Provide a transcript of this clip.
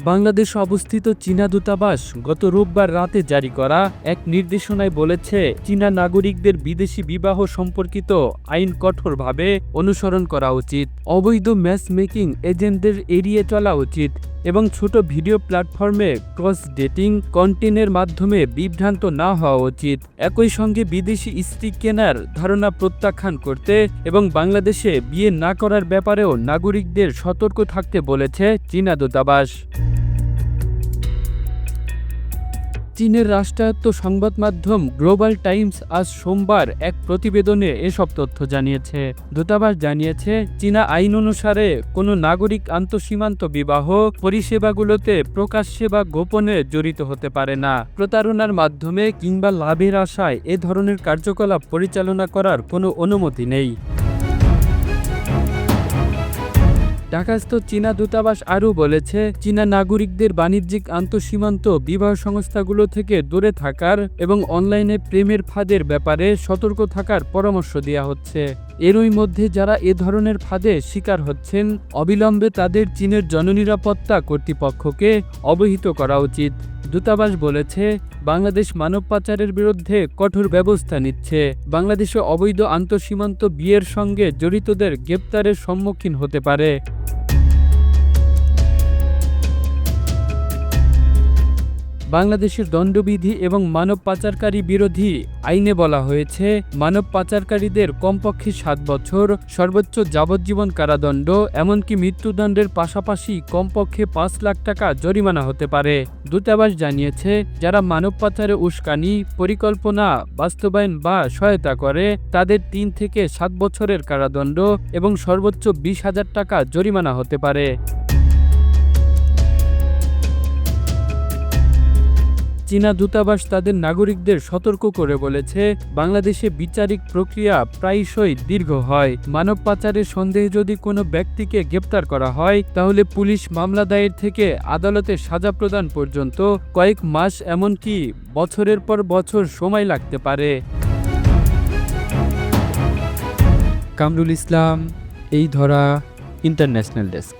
বাংলাদেশ অবস্থিত চীনা দূতাবাস গত রোববার রাতে জারি করা এক নির্দেশনায় বলেছে, চীনা নাগরিকদের বিদেশি বিবাহ সম্পর্কিত আইন কঠোরভাবে অনুসরণ করা উচিত, অবৈধ ম্যাচ মেকিং এজেন্টদের এড়িয়ে চলা উচিত এবং ছোট ভিডিও প্ল্যাটফর্মে ক্রস ডেটিং কন্টেন্টের মাধ্যমে বিভ্রান্ত না হওয়া উচিত। একই সঙ্গে বিদেশি স্ত্রী কেনার ধারণা প্রত্যাখ্যান করতে এবং বাংলাদেশে বিয়ে না করার ব্যাপারেও নাগরিকদের সতর্ক থাকতে বলেছে চীনা দূতাবাস। চীনের রাষ্ট্রায়ত্ত সংবাদ মাধ্যম গ্লোবাল টাইমস আজ সোমবার এক প্রতিবেদনে এসব তথ্য জানিয়েছে। দূতাবাস জানিয়েছে, চীনা আইন অনুসারে কোনো নাগরিক আন্তঃসীমান্ত বিবাহ পরিষেবাগুলোতে প্রকাশ্যে বা গোপনে জড়িত হতে পারে না। প্রতারণার মাধ্যমে কিংবা লাভের আশায় এ ধরনের কার্যকলাপ পরিচালনা করার কোনো অনুমতি নেই। ঢাকাস্থ চীনা দূতাবাস আরও বলেছে, চীনা নাগরিকদের বাণিজ্যিক আন্তঃসীমান্ত বিবাহ সংস্থাগুলো থেকে দূরে থাকার এবং অনলাইনে প্রেমের ফাঁদের ব্যাপারে সতর্ক থাকার পরামর্শ দেওয়া হচ্ছে। এরই মধ্যে যারা এ ধরনের ফাঁদে শিকার হচ্ছেন, অবিলম্বে তাদের চীনের জননিরাপত্তা কর্তৃপক্ষকে অবহিত করা উচিত। দূতাবাস বলেছে, বাংলাদেশ মানব পাচারের বিরুদ্ধে কঠোর ব্যবস্থা নিচ্ছে। বাংলাদেশে অবৈধ আন্তঃসীমান্ত বিয়ের সঙ্গে জড়িতদের গ্রেপ্তারের সম্মুখীন হতে পারে। বাংলাদেশের দণ্ডবিধি এবং মানব পাচারকারী বিরোধী আইনে বলা হয়েছে, মানব পাচারকারীদের কমপক্ষে 7 বছর, সর্বোচ্চ যাবজ্জীবন কারাদণ্ড, এমনকি মৃত্যুদণ্ডের পাশাপাশি কমপক্ষে 5 লাখ টাকা জরিমানা হতে পারে। দূতাবাস জানিয়েছে, যারা মানব পাচারে উস্কানি, পরিকল্পনা, বাস্তবায়ন বা সহায়তা করে তাদের 3 থেকে 7 বছরের কারাদণ্ড এবং সর্বোচ্চ 20,000 টাকা জরিমানা হতে পারে। চীনা দূতাবাস তাদের নাগরিকদের সতর্ক করে বলেছে, বাংলাদেশে বিচারিক প্রক্রিয়া প্রায়শই দীর্ঘ হয়। মানব পাচারের সন্দেহে যদি কোনো ব্যক্তিকে গ্রেপ্তার করা হয়, তাহলে পুলিশ মামলা দায়ের থেকে আদালতে সাজা প্রদান পর্যন্ত কয়েক মাস, এমনকি বছরের পর বছর সময় লাগতে পারে। কামরুল ইসলাম, এই ধরা, ইন্টারন্যাশনাল ডেস্ক।